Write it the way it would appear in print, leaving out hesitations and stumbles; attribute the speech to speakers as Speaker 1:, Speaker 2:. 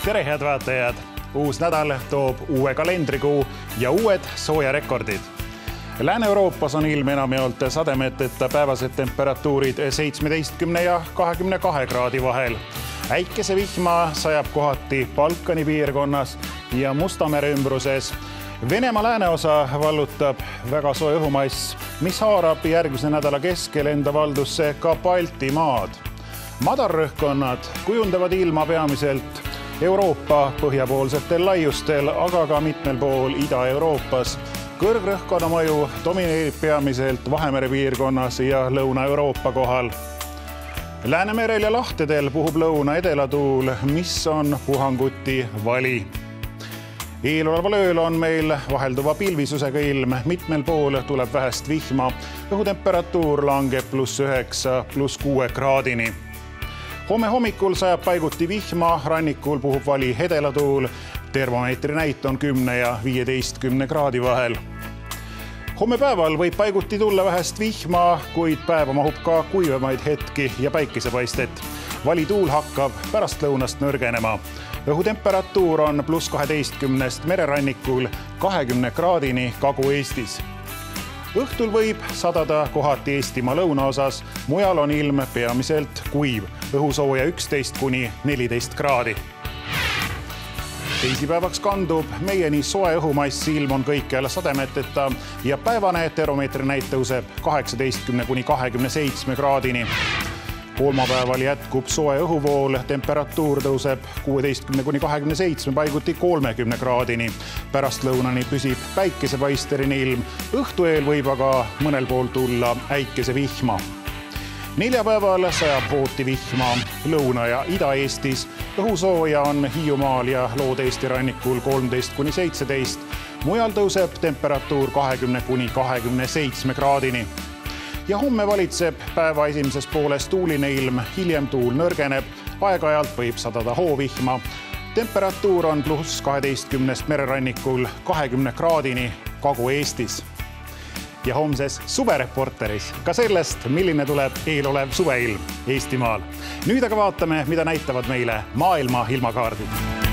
Speaker 1: Tere, head vaatajad! Uus nädal toob uue kalendrikuu ja uued soojarekordid. Lääne-Euroopas on ilm enamjaolt sademeteta, päevased temperatuurid 17 ja 22 kraadi vahel. Äikesevihma sajab kohati Balkani piirkonnas ja Musta mere ümbruses. Venemaa lääneosa vallutab väga soe õhumass, mis haarab järgmise nädala keskel enda valdusse ka Baltimaad. Madarrõhkkonnad kujundavad ilma peamiselt Euroopa põhjapoolsetel laiustel, aga ka mitmel pool Ida-Euroopas. Kõrgrõhkkonna mõju domineerib peamiselt Vahemere piirkonnas ja Lõuna-Euroopa kohal. Läänemerel ja lahtedel puhub lõuna-edelatuul, mis on puhanguti vali. Eeloleval ööl on meil vahelduva pilvisusega ilm, mitmel pool tuleb vähest vihma, õhutemperatuur langeb +9 +6 kraadini. Homme hommikul sajab paiguti vihma, rannikul puhub vali edelatuul, termomeetri näit on 10 ja 15 kraadi vahel. Homme päeval võib paiguti tulla vähest vihma, kuid päeva mahub ka kuivemaid hetki ja päikesepaistet. Valituul hakkab pärastlõunast nõrgenema. Õhutemperatuur on +12 mererannikul 20 kraadini Kagu-Eestis. Õhtul võib sadada kohati Eestimaa lõunaosas, mujal on ilm peamiselt kuiv, õhusooja 11 kuni 14 kraadi. Teisipäevaks kandub meieni soe õhumass, ilm on kõikjal sademeteta ja päevane termomeetri näit tõuseb 18 kuni 27 kraadini. Kolmapäeval jätkub soe õhuvool, temperatuur tõuseb 16 kuni 27, paiguti 30 kraadini. Pärastlõunani püsib päikesepaisteline ilm, õhtueel võib aga mõnel pool tulla äikesevihma. Neljapäeval sajab hooti vihma Lõuna- ja Ida-Eestis. Õhusooja on Hiiumaal ja Loode-Eesti rannikul 13 kuni 17. Mujal tõuseb temperatuur 20 kuni 27 kraadini. Ja homme valitseb päeva esimeses pooles tuuline ilm, hiljem tuul nõrgeneb, aeg-ajalt võib sadada hoovihma. Temperatuur on +12 mererannikul 20 kraadini Kagu-Eestis. Ja homses suvereporteris ka sellest, milline tuleb eelolev suveilm Eestimaal. Nüüd aga vaatame, mida näitavad meile maailma ilmakaardid.